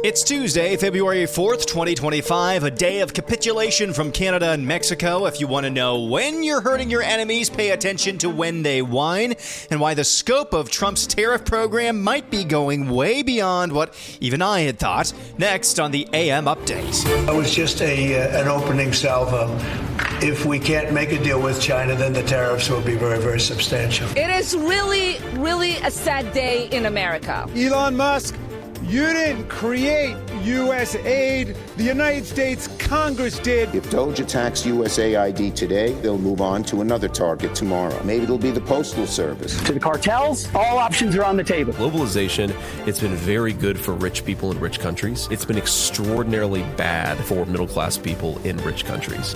It's Tuesday, February 4th, 2025, a day of capitulation from Canada and Mexico. If you want to know when you're hurting your enemies, pay attention to when they whine and why the scope of Trump's tariff program might be going way beyond what even I had thought. Next on the AM Update. It was just an opening salvo. If we can't make a deal with China, then the tariffs will be very, very substantial. It is really, really a sad day in America. Elon Musk, you didn't create USAID. The United States Congress did. If Doge attacks USAID today, they'll move on to another target tomorrow. Maybe it'll be the Postal Service. To the cartels, all options are on the table. Globalization, it's been very good for rich people in rich countries. It's been extraordinarily bad for middle-class people in rich countries.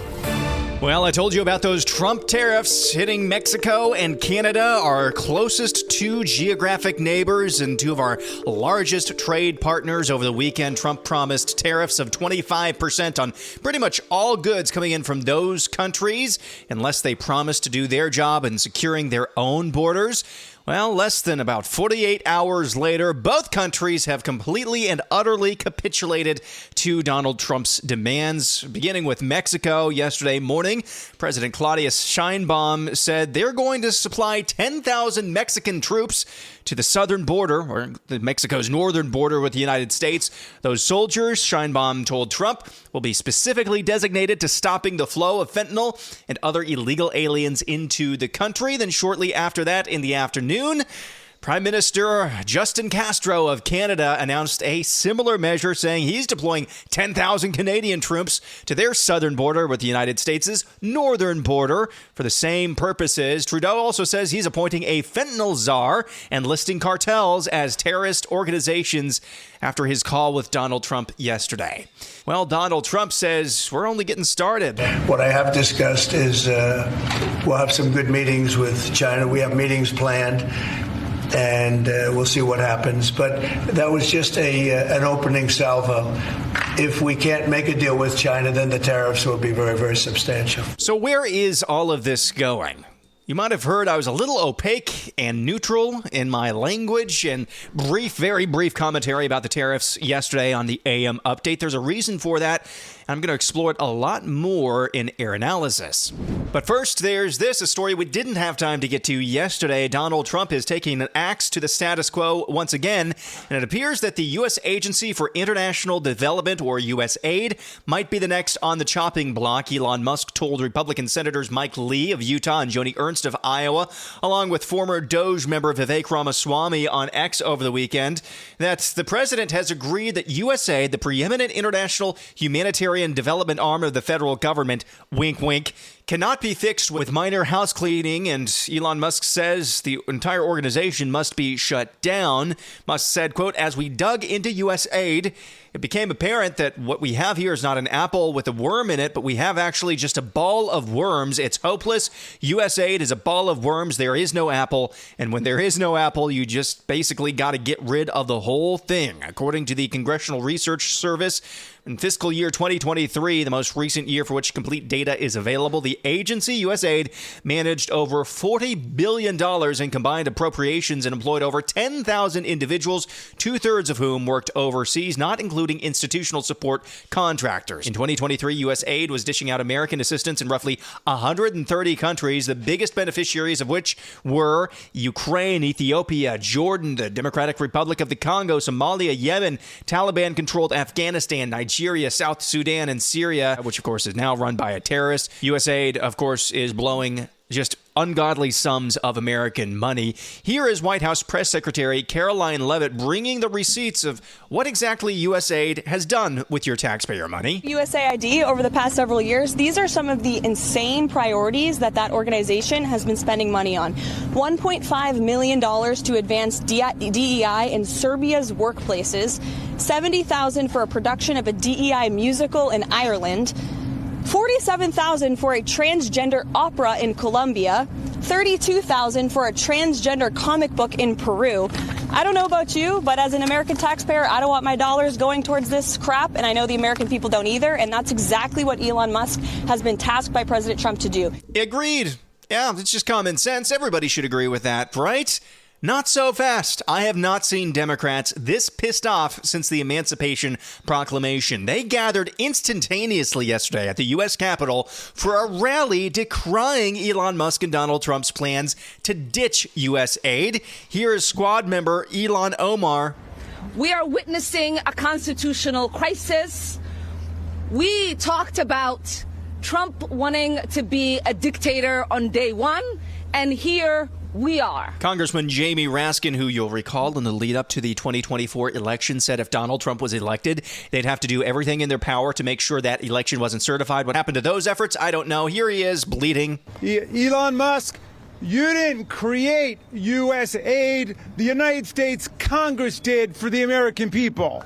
Well, I told you about those Trump tariffs hitting Mexico and Canada, our closest two geographic neighbors and two of our largest trade partners. Over the weekend, Trump promised tariffs of 25% on pretty much all goods coming in from those countries, unless they promise to do their job in securing their own borders. Well, less than about 48 hours later, both countries have completely and utterly capitulated to Donald Trump's demands. Beginning with Mexico, yesterday morning, President Claudia Sheinbaum said they're going to supply 10,000 Mexican troops to the southern border, or Mexico's northern border with the United States. Those soldiers, Sheinbaum told Trump, will be specifically designated to stopping the flow of fentanyl and other illegal aliens into the country. Then shortly after that, in the afternoon, Prime Minister Justin Castro of Canada announced a similar measure, saying he's deploying 10,000 Canadian troops to their southern border with the United States' northern border for the same purposes. Trudeau also says he's appointing a fentanyl czar and listing cartels as terrorist organizations after his call with Donald Trump yesterday. Well, Donald Trump says we're only getting started. What I have discussed is we'll have some good meetings with China. We have meetings planned. And we'll see what happens. But that was just an opening salvo. If we can't make a deal with China, then the tariffs will be very, very substantial. So where is all of this going? You might have heard I was a little opaque and neutral in my language and very brief commentary about the tariffs yesterday on the AM Update. There's a reason for that. I'm going to explore it a lot more in Air Analysis. But first, there's this, a story we didn't have time to get to yesterday. Donald Trump is taking an axe to the status quo once again, and it appears that the U.S. Agency for International Development, or USAID, might be the next on the chopping block. Elon Musk told Republican Senators Mike Lee of Utah and Joni Ernst of Iowa, along with former Doge member Vivek Ramaswamy on X over the weekend, that the president has agreed that USAID, the preeminent international humanitarian development arm of the federal government, wink, wink, cannot be fixed with minor house cleaning, and Elon Musk says the entire organization must be shut down. Musk said, quote, "As we dug into USAID, it became apparent that what we have here is not an apple with a worm in it, but we have actually just a ball of worms. It's hopeless. USAID is a ball of worms. There is no apple. And when there is no apple, you just basically got to get rid of the whole thing." According to the Congressional Research Service, in fiscal year 2023, the most recent year for which complete data is available, the agency, USAID, managed over $40 billion in combined appropriations and employed over 10,000 individuals, two-thirds of whom worked overseas, not including institutional support contractors. In 2023, USAID was dishing out American assistance in roughly 130 countries, the biggest beneficiaries of which were Ukraine, Ethiopia, Jordan, the Democratic Republic of the Congo, Somalia, Yemen, Taliban-controlled Afghanistan, Nigeria, South Sudan, and Syria, which, of course, is now run by a terrorist. USAID, of course, is blowing just ungodly sums of American money. Here is White House Press Secretary Caroline Leavitt bringing the receipts of what exactly USAID has done with your taxpayer money. USAID, over the past several years, these are some of the insane priorities that organization has been spending money on. $1.5 million to advance DEI in Serbia's workplaces, $70,000 for a production of a DEI musical in Ireland, $47,000 for a transgender opera in Colombia, $32,000 for a transgender comic book in Peru. I don't know about you, but as an American taxpayer, I don't want my dollars going towards this crap, and I know the American people don't either, and that's exactly what Elon Musk has been tasked by President Trump to do. Agreed. Yeah, it's just common sense. Everybody should agree with that, right? Not so fast. I have not seen Democrats this pissed off since the Emancipation Proclamation. They gathered instantaneously yesterday at the U.S. Capitol for a rally decrying Elon Musk and Donald Trump's plans to ditch USAID. Here is squad member Elon Omar. We are witnessing a constitutional crisis. We talked about Trump wanting to be a dictator on day one, and here we are. Congressman Jamie Raskin, who you'll recall in the lead up to the 2024 election, said if Donald Trump was elected, they'd have to do everything in their power to make sure that election wasn't certified. What happened to those efforts? I don't know. Here he is, bleeding. Elon Musk, you didn't create USAID. The United States Congress did for the American people.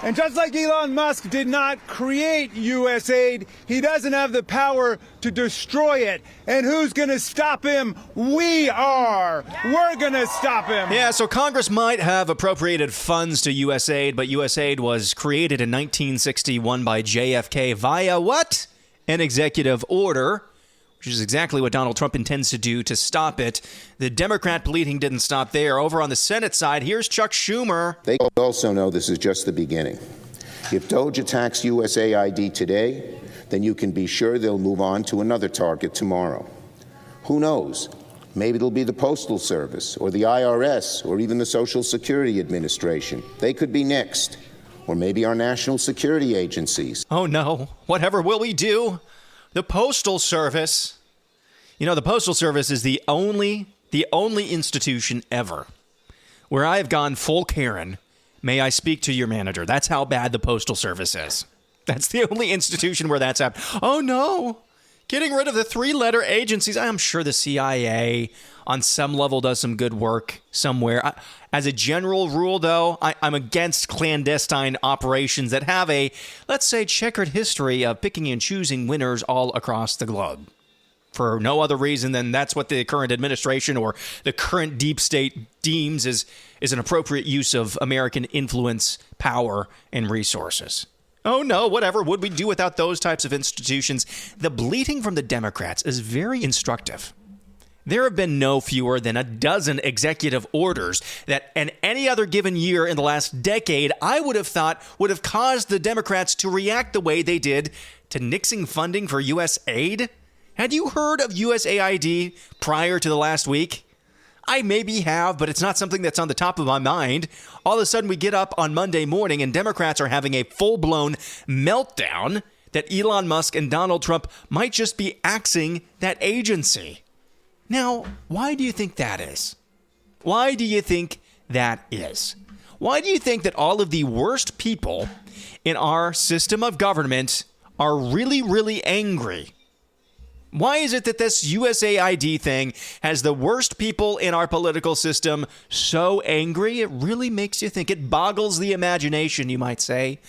And just like Elon Musk did not create USAID, he doesn't have the power to destroy it. And who's going to stop him? We are. We're going to stop him. Yeah, so Congress might have appropriated funds to USAID, but USAID was created in 1961 by JFK via what? An executive order, which is exactly what Donald Trump intends to do to stop it. The Democrat bleeding didn't stop there. Over on the Senate side, here's Chuck Schumer. They also know this is just the beginning. If DOJ attacks USAID today, then you can be sure they'll move on to another target tomorrow. Who knows? Maybe it'll be the Postal Service or the IRS or even the Social Security Administration. They could be next. Or maybe our national security agencies. Oh no, whatever will we do? The Postal Service. You know, the Postal Service is the only institution ever where I have gone full Karen. May I speak to your manager? That's how bad the Postal Service is. That's the only institution where that's happened. Oh no, getting rid of the three-letter agencies. I'm sure the CIA on some level does some good work somewhere. As a general rule, though, I'm against clandestine operations that have a, let's say, checkered history of picking and choosing winners all across the globe. For no other reason than that's what the current administration or the current deep state deems is an appropriate use of American influence, power, and resources. Oh no, whatever would we do without those types of institutions? The bleating from the Democrats is very instructive. There have been no fewer than a dozen executive orders that in any other given year in the last decade, I would have thought would have caused the Democrats to react the way they did to nixing funding for USAID. Had you heard of USAID prior to the last week? I maybe have, but it's not something that's on the top of my mind. All of a sudden, we get up on Monday morning and Democrats are having a full-blown meltdown that Elon Musk and Donald Trump might just be axing that agency. Now, why do you think that is? Why do you think that is? Why do you think that all of the worst people in our system of government are really, really angry? Why is it that this USAID thing has the worst people in our political system so angry? It really makes you think. It boggles the imagination, you might say.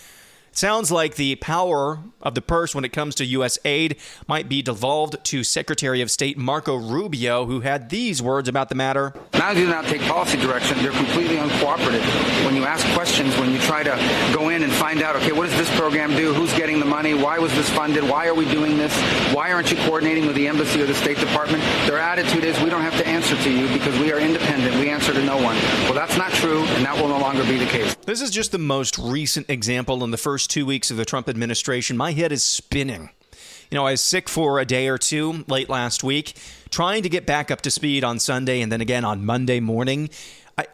It sounds like the power of the purse when it comes to USAID might be devolved to Secretary of State Marco Rubio, who had these words about the matter. Not only do not take policy direction, they're completely uncooperative. When you ask questions, when you try to go in and find out, okay, what does this program do? Who's getting the money? Why was this funded? Why are we doing this? Why aren't you coordinating with the embassy or the State Department? Their attitude is, we don't have to answer to you because we are independent. We answer to no one. Well, that's not true, and that will no longer be the case. This is just the most recent example in the first 2 weeks of the Trump administration. My head is spinning. You know, I was sick for a day or two late last week, trying to get back up to speed on Sunday and then again on Monday morning.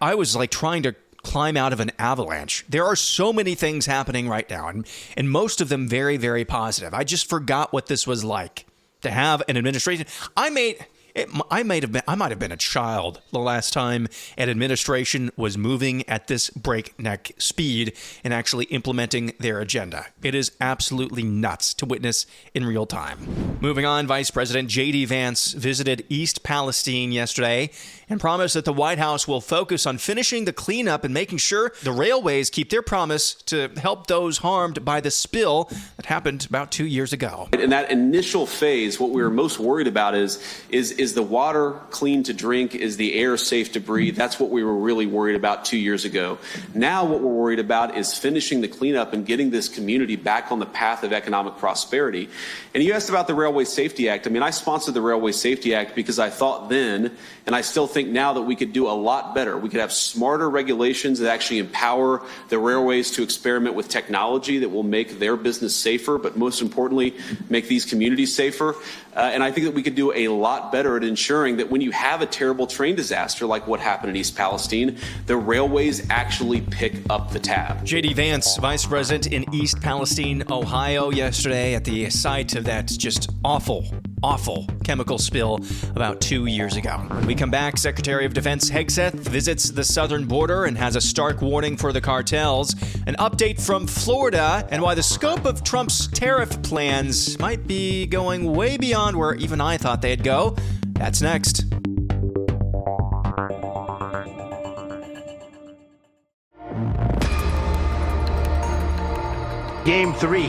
I was like trying to climb out of an avalanche. There are so many things happening right now, and most of them very, very positive. I just forgot what this was like to have an administration. I might have been a child the last time an administration was moving at this breakneck speed and actually implementing their agenda. It is absolutely nuts to witness in real time. Moving on, Vice President J.D. Vance visited East Palestine yesterday and promised that the White House will focus on finishing the cleanup and making sure the railways keep their promise to help those harmed by the spill that happened about 2 years ago. In that initial phase, what we were most worried about is is the water clean to drink? Is the air safe to breathe? That's what we were really worried about 2 years ago. Now what we're worried about is finishing the cleanup and getting this community back on the path of economic prosperity. And you asked about the Railway Safety Act. I mean, I sponsored the Railway Safety Act because I thought then, and I still think now, that we could do a lot better. We could have smarter regulations that actually empower the railways to experiment with technology that will make their business safer, but most importantly, make these communities safer. And I think that we could do a lot better at ensuring that when you have a terrible train disaster like what happened in East Palestine, the railways actually pick up the tab. J.D. Vance, Vice President in East Palestine, Ohio, yesterday at the site of that just awful chemical spill about 2 years ago. When we come back, Secretary of Defense Hegseth visits the southern border and has a stark warning for the cartels, an update from Florida, and why the scope of Trump's tariff plans might be going way beyond where even I thought they'd go. That's next. Game 3.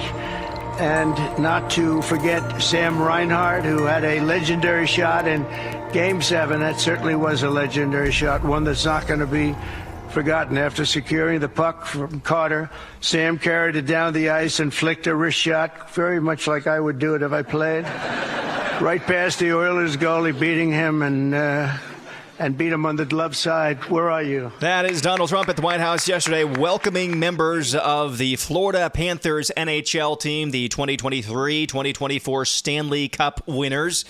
And not to forget Sam Reinhart, who had a legendary shot in Game 7. That certainly was a legendary shot, one that's not going to be forgotten. After securing the puck from Carter, Sam carried it down the ice and flicked a wrist shot, very much like I would do it if I played. Right past the Oilers goalie, beating him and beat him on the glove side. Where are you? That is Donald Trump at the White House yesterday welcoming members of the Florida Panthers NHL team, the 2023-2024 Stanley Cup winners.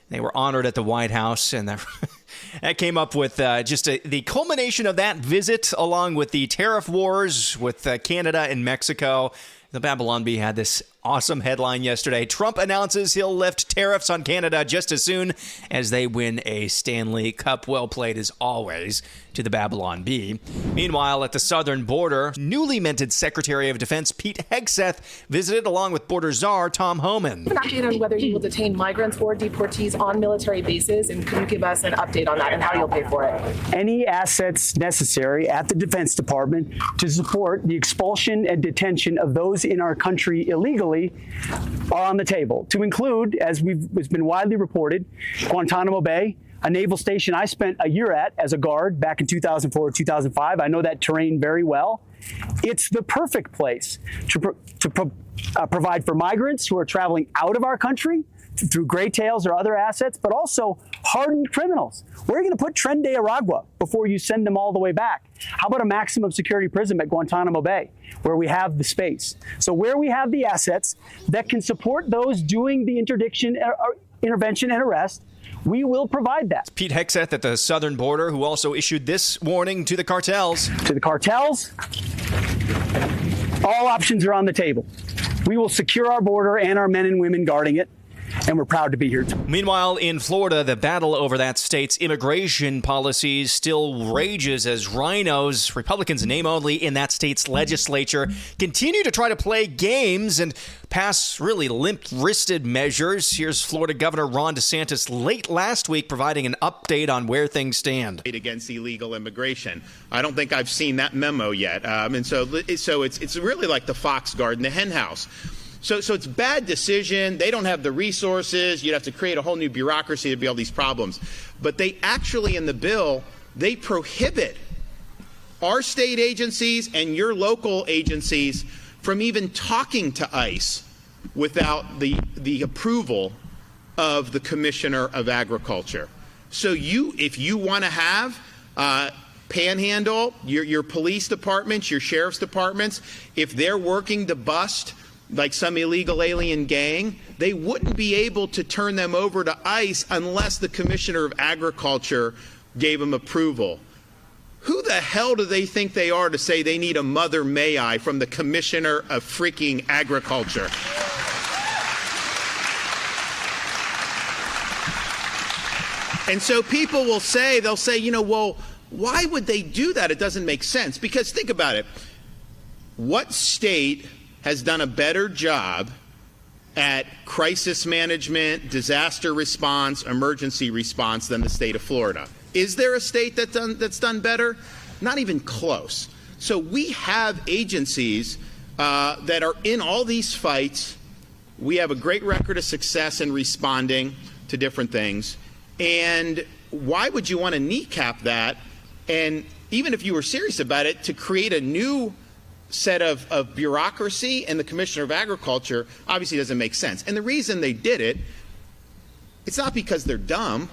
They were honored at the White House, and that came up with the culmination of that visit, along with the tariff wars with Canada and Mexico. The Babylon Bee had this awesome headline yesterday. Trump announces he'll lift tariffs on Canada just as soon as they win a Stanley Cup. Well played, as always, to the Babylon Bee. Meanwhile, at the southern border, newly minted Secretary of Defense Pete Hegseth visited along with border czar Tom Homan. An update on whether you will detain migrants or deportees on military bases, and can you give us an update on that and how you'll pay for it? Any assets necessary at the Defense Department to support the expulsion and detention of those in our country illegally are on the table, to include, as it's been widely reported, Guantanamo Bay, a naval station I spent a year at as a guard back in 2004 or 2005. I know that terrain very well. It's the perfect place to provide for migrants who are traveling out of our country through gray tails or other assets, but also hardened criminals. Where are you going to put Tren de Aragua before you send them all the way back? How about a maximum security prison at Guantanamo Bay, where we have the space? So where we have the assets that can support those doing the interdiction, intervention, and arrest, we will provide that. Pete Hegseth at the southern border, who also issued this warning to the cartels. To the cartels, all options are on the table. We will secure our border and our men and women guarding it, and we're proud to be here. Meanwhile, in Florida, the battle over that state's immigration policies still rages as rhinos, Republicans name only, in that state's legislature continue to try to play games and pass really limp-wristed measures. Here's Florida Governor Ron DeSantis late last week providing an update on where things stand. Against illegal immigration. I don't think I've seen that memo yet. And so it's really like the fox guarding the hen house. So it's a bad decision. They don't have the resources. You'd have to create a whole new bureaucracy to be all these problems. But they actually, in the bill, they prohibit our state agencies and your local agencies from even talking to ICE without the approval of the Commissioner of Agriculture. So if you want to have panhandle, your police departments, your sheriff's departments, if they're working to bust like some illegal alien gang, they wouldn't be able to turn them over to ICE unless the Commissioner of Agriculture gave them approval. Who the hell do they think they are to say they need a Mother May I from the Commissioner of freaking Agriculture? And so people will say, well, why would they do that? It doesn't make sense. Because think about it. What state has done a better job at crisis management, disaster response, emergency response than the state of Florida? Is there a state that's done better? Not even close. So we have agencies that are in all these fights. We have a great record of success in responding to different things. And why would you want to kneecap that? And even if you were serious about it, to create a new set of bureaucracy and the Commissioner of Agriculture obviously doesn't make sense. And the reason they did it, it's not because they're dumb.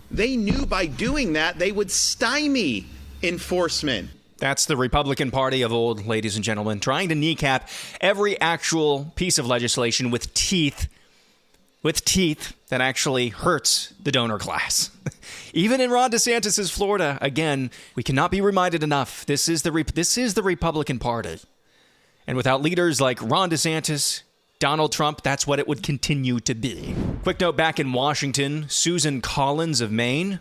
They knew by doing that they would stymie enforcement. That's the Republican Party of old, ladies and gentlemen, trying to kneecap every actual piece of legislation with teeth that actually hurts the donor class. Even in Ron DeSantis' Florida, again, we cannot be reminded enough, this is the Republican Party. And without leaders like Ron DeSantis, Donald Trump, that's what it would continue to be. Quick note back in Washington, Susan Collins of Maine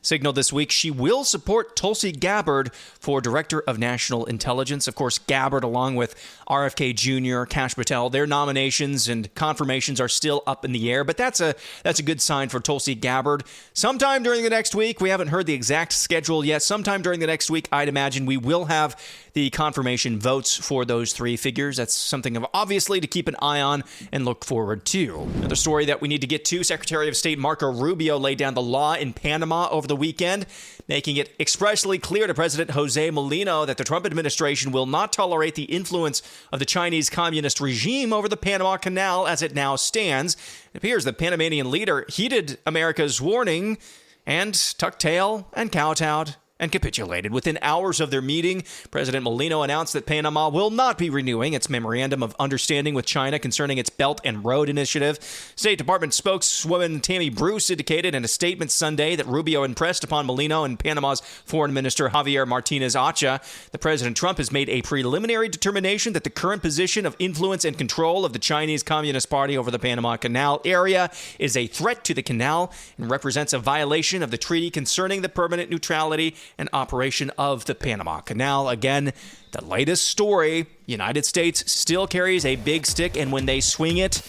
signaled this week she will support Tulsi Gabbard for Director of National Intelligence. Of course, Gabbard, along with RFK Jr., Kash Patel, their nominations and confirmations are still up in the air, but that's a good sign for Tulsi Gabbard. Sometime during the next week, we haven't heard the exact schedule yet, sometime during the next week, I'd imagine we will have the confirmation votes for those three figures. That's something of obviously to keep an eye on and look forward to. Another story that we need to get to, Secretary of State Marco Rubio laid down the law in Panama over the weekend, making it expressly clear to President Jose Molino that the Trump administration will not tolerate the influence of the Chinese communist regime over the Panama Canal as it now stands. It appears the Panamanian leader heeded America's warning and tucked tail and kowtowed and capitulated. Within hours of their meeting, President Molino announced that Panama will not be renewing its memorandum of understanding with China concerning its Belt and Road Initiative. State Department spokeswoman Tammy Bruce indicated in a statement Sunday that Rubio impressed upon Molino and Panama's Foreign Minister Javier Martinez Acha that President Trump has made a preliminary determination that the current position of influence and control of the Chinese Communist Party over the Panama Canal area is a threat to the canal and represents a violation of the treaty concerning the permanent neutrality and operation of the Panama Canal. Again, the latest story, United States still carries a big stick, and when they swing it,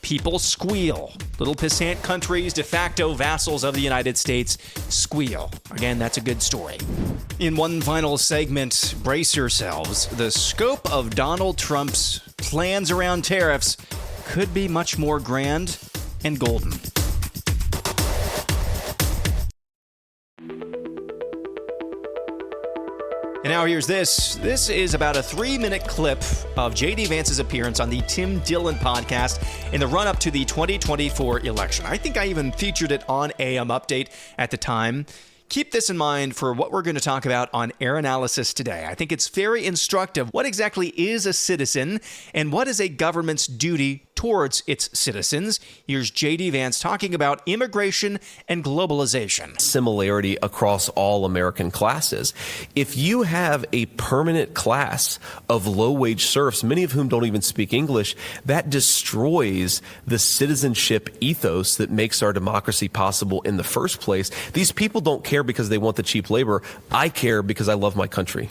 people squeal. Little pissant countries, de facto vassals of the United States, squeal. Again, that's a good story. In one final segment, brace yourselves. The scope of Donald Trump's plans around tariffs could be much more grand and golden. And now here's this. This is about a 3-minute clip of J.D. Vance's appearance on the Tim Dillon podcast in the run-up to the 2024 election. I think I even featured it on AM Update at the time. Keep this in mind for what we're going to talk about on Air Analysis today. I think it's very instructive. What exactly is a citizen and what is a government's duty towards its citizens? Here's J.D. Vance talking about immigration and globalization. Similarity across all American classes. If you have a permanent class of low-wage serfs, many of whom don't even speak English, that destroys the citizenship ethos that makes our democracy possible in the first place. These people don't care because they want the cheap labor. I care because I love my country.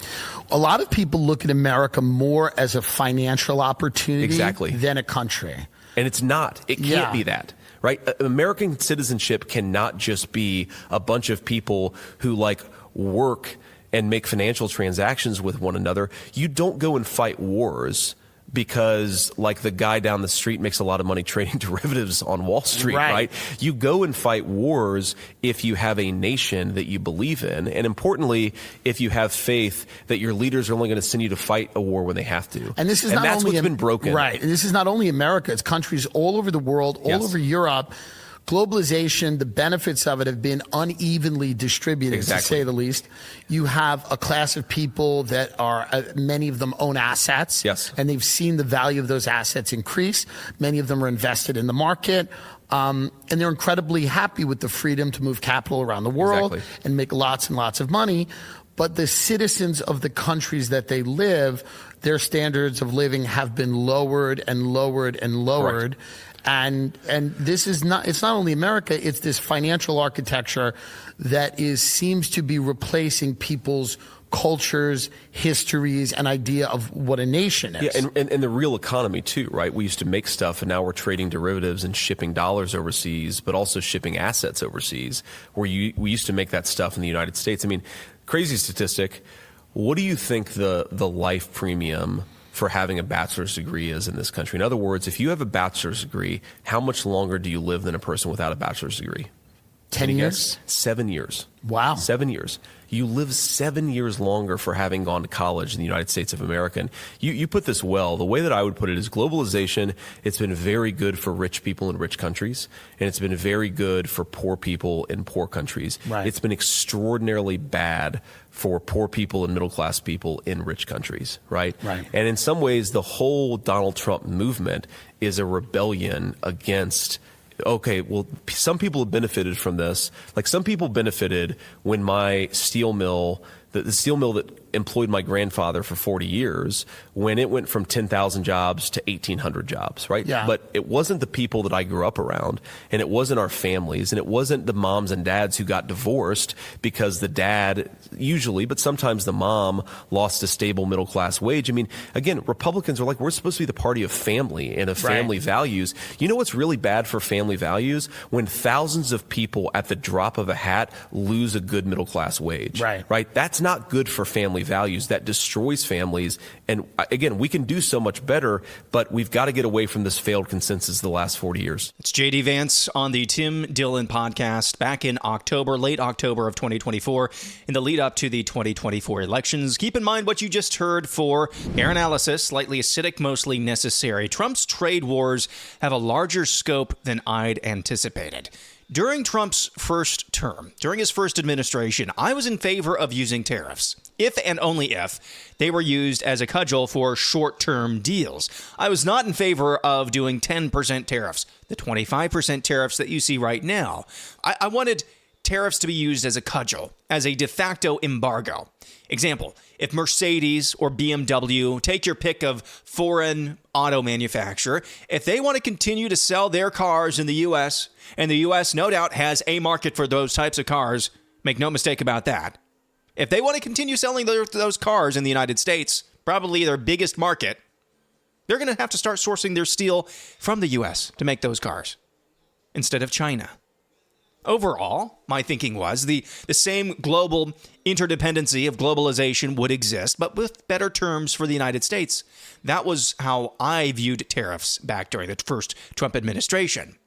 A lot of people look at America more as a financial opportunity than a country. And it's not. It can't be that. Right? American citizenship cannot just be a bunch of people who work and make financial transactions with one another. You don't go and fight wars because the guy down the street makes a lot of money trading derivatives on Wall Street, right? You go and fight wars if you have a nation that you believe in. And importantly, if you have faith that your leaders are only going to send you to fight a war when they have to. And this is that's what's been broken. Right. And this is not only America, it's countries all over the world, all over Europe. Globalization, the benefits of it have been unevenly distributed, to say the least. You have a class of people that are, many of them own assets, and they've seen the value of those assets increase. Many of them are invested in the market, and they're incredibly happy with the freedom to move capital around the world and make lots and lots of money. But the citizens of the countries that they live, their standards of living have been lowered and lowered and lowered. And this is not, it's not only America, it's this financial architecture that seems to be replacing people's cultures, histories, and idea of what a nation is. Yeah, and the real economy too, right? We used to make stuff and now we're trading derivatives and shipping dollars overseas, but also shipping assets overseas, where we used to make that stuff in the United States. I mean, crazy statistic. What do you think the life premium for having a bachelor's degree is in this country? In other words, if you have a bachelor's degree, how much longer do you live than a person without a bachelor's degree? 10 years? 7 years. Wow. 7 years. You live 7 years longer for having gone to college in the United States of America. And you put this well. The way that I would put it is globalization, it's been very good for rich people in rich countries, and it's been very good for poor people in poor countries. Right. It's been extraordinarily bad for poor people and middle-class people in rich countries, right? Right. And in some ways, the whole Donald Trump movement is a rebellion against, okay, well, some people have benefited from this. Like, some people benefited when my steel mill, the steel mill that employed my grandfather for 40 years, when it went from 10,000 jobs to 1,800 jobs, right? Yeah. But it wasn't the people that I grew up around, and it wasn't our families, and it wasn't the moms and dads who got divorced because the dad, usually, but sometimes the mom, lost a stable middle-class wage. I mean, again, Republicans are like, we're supposed to be the party of family and of family values. You know what's really bad for family values? When thousands of people at the drop of a hat lose a good middle-class wage. Right? That's not good for family values. That destroys families. And again, we can do so much better, but we've got to get away from this failed consensus the last 40 years. It's J.D. Vance on the Tim Dillon podcast back in October, late October of 2024, in the lead up to the 2024 elections. Keep in mind what you just heard for air analysis, slightly acidic, mostly necessary. Trump's trade wars have a larger scope than I'd anticipated. During Trump's first term, during his first administration, I was in favor of using tariffs, if and only if they were used as a cudgel for short-term deals. I was not in favor of doing 10% tariffs, the 25% tariffs that you see right now. I wanted tariffs to be used as a cudgel, as a de facto embargo. Example, if Mercedes or BMW, take your pick of foreign auto manufacturer, if they want to continue to sell their cars in the U.S., and the U.S. no doubt has a market for those types of cars, make no mistake about that. If they want to continue selling those cars in the United States, probably their biggest market, they're going to have to start sourcing their steel from the U.S. to make those cars instead of China. Overall, my thinking was the same global interdependency of globalization would exist, but with better terms for the United States. That was how I viewed tariffs back during the first Trump administration.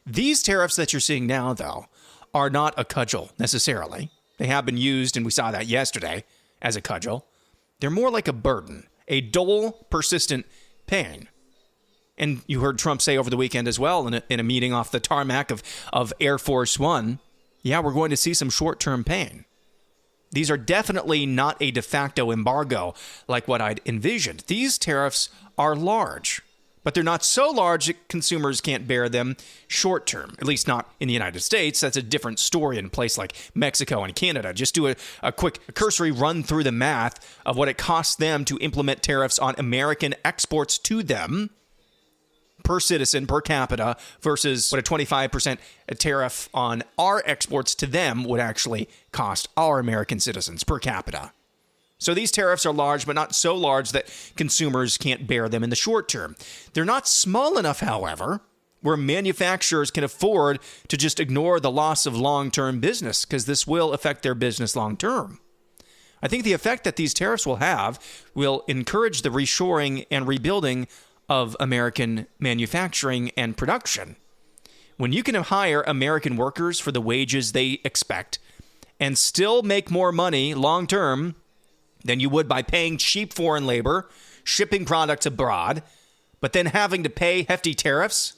These tariffs that you're seeing now, though, are not a cudgel necessarily. They have been used, and we saw that yesterday, as a cudgel. They're more like a burden, a dull, persistent pain. And you heard Trump say over the weekend as well in a meeting off the tarmac of Air Force One, yeah, we're going to see some short-term pain. These are definitely not a de facto embargo like what I'd envisioned. These tariffs are large, but they're not so large that consumers can't bear them short-term, at least not in the United States. That's a different story in a place like Mexico and Canada. Just do a quick cursory run through the math of what it costs them to implement tariffs on American exports to them per citizen, per capita, versus what a 25% tariff on our exports to them would actually cost our American citizens per capita. So these tariffs are large, but not so large that consumers can't bear them in the short term. They're not small enough, however, where manufacturers can afford to just ignore the loss of long-term business, because this will affect their business long-term. I think the effect that these tariffs will have will encourage the reshoring and rebuilding of American manufacturing and production. When you can hire American workers for the wages they expect and still make more money long-term than you would by paying cheap foreign labor, shipping products abroad, but then having to pay hefty tariffs,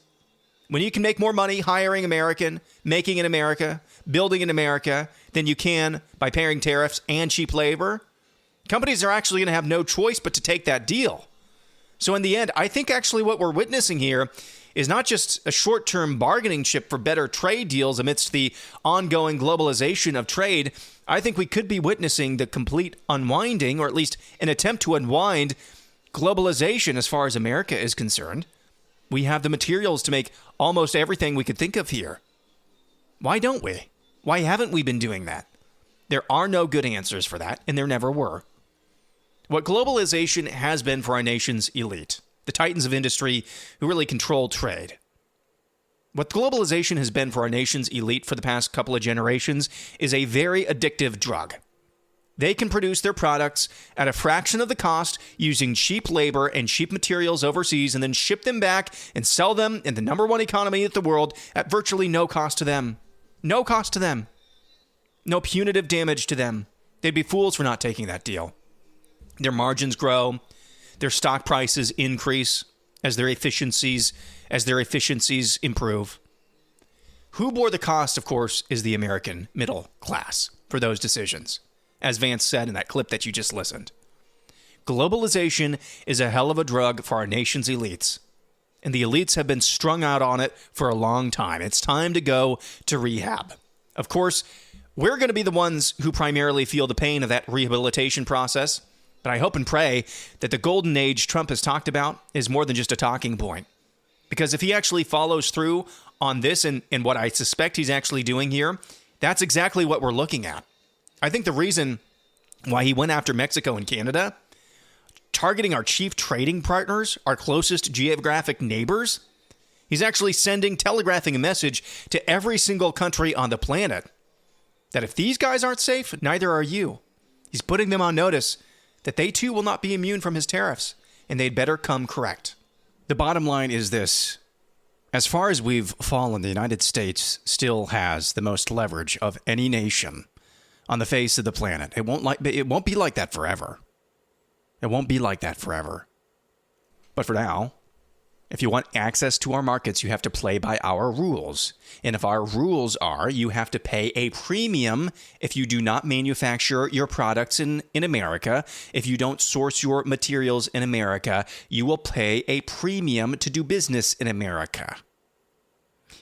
when you can make more money hiring American, making in America, building in America, than you can by paying tariffs and cheap labor, companies are actually going to have no choice but to take that deal. So in the end, I think actually what we're witnessing here is not just a short-term bargaining chip for better trade deals amidst the ongoing globalization of trade. I think we could be witnessing the complete unwinding, or at least an attempt to unwind globalization as far as America is concerned. We have the materials to make almost everything we could think of here. Why don't we? Why haven't we been doing that? There are no good answers for that, and there never were. What globalization has been for our nation's elite, the titans of industry who really control trade. What globalization has been for our nation's elite for the past couple of generations is a very addictive drug. They can produce their products at a fraction of the cost using cheap labor and cheap materials overseas, and then ship them back and sell them in the number one economy in the world at virtually no cost to them. No cost to them. No punitive damage to them. They'd be fools for not taking that deal. Their margins grow. Their stock prices increase as their efficiencies improve. Who bore the cost, of course, is the American middle class for those decisions, as Vance said in that clip that you just listened. Globalization is a hell of a drug for our nation's elites, and the elites have been strung out on it for a long time. It's time to go to rehab. Of course, we're going to be the ones who primarily feel the pain of that rehabilitation process, but I hope and pray that the golden age Trump has talked about is more than just a talking point. Because if he actually follows through on this and what I suspect he's actually doing here, that's exactly what we're looking at. I think the reason why he went after Mexico and Canada, targeting our chief trading partners, our closest geographic neighbors, he's actually telegraphing a message to every single country on the planet that if these guys aren't safe, neither are you. He's putting them on notice that they too will not be immune from his tariffs, and they'd better come correct. The bottom line is this. As far as we've fallen, the United States still has the most leverage of any nation on the face of the planet. It won't be like that forever. It won't be like that forever. But for now, if you want access to our markets, you have to play by our rules. And if our rules are you have to pay a premium if you do not manufacture your products in America, if you don't source your materials in America, you will pay a premium to do business in America.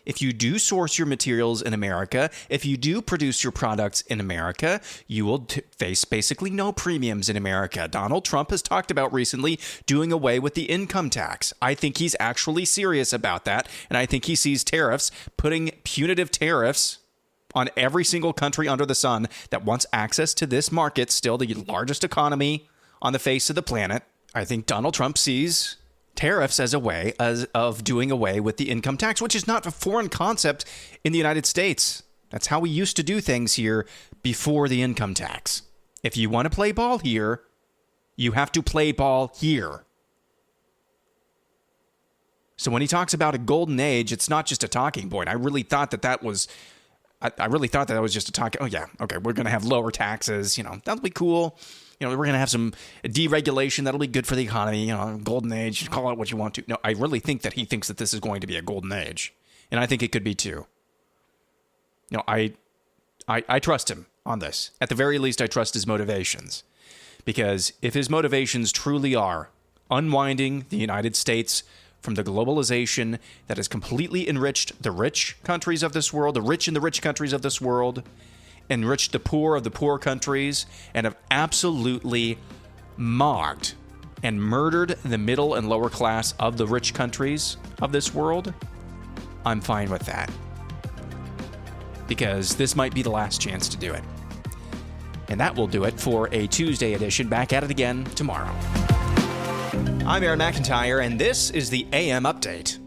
If you do source your materials in America, if you do produce your products in America, you will face basically no premiums in America. Donald Trump has talked about recently doing away with the income tax. I think he's actually serious about that, and I think he sees tariffs, putting punitive tariffs on every single country under the sun that wants access to this market, still the largest economy on the face of the planet. I think Donald Trump sees tariffs as a way of doing away with the income tax, which is not a foreign concept in the United States. That's how we used to do things here before the income tax. If you want to play ball here, you have to play ball here. So when he talks about a golden age, it's not just a talking point. I really thought that was just a talk. Oh yeah, okay, we're going to have lower taxes. That'll be cool. We're going to have some deregulation. That'll be good for the economy. Golden age, call it what you want to. No, I really think that he thinks that this is going to be a golden age. And I think it could be too. I trust him on this. At the very least, I trust his motivations. Because if his motivations truly are unwinding the United States from the globalization that has completely enriched the rich countries of this world, the rich in the rich countries of this world, enriched the poor of the poor countries, and have absolutely mocked and murdered the middle and lower class of the rich countries of this world, I'm fine with that. Because this might be the last chance to do it. And that will do it for a Tuesday edition. Back at it again tomorrow. I'm Aaron McIntire, and this is the AM Update.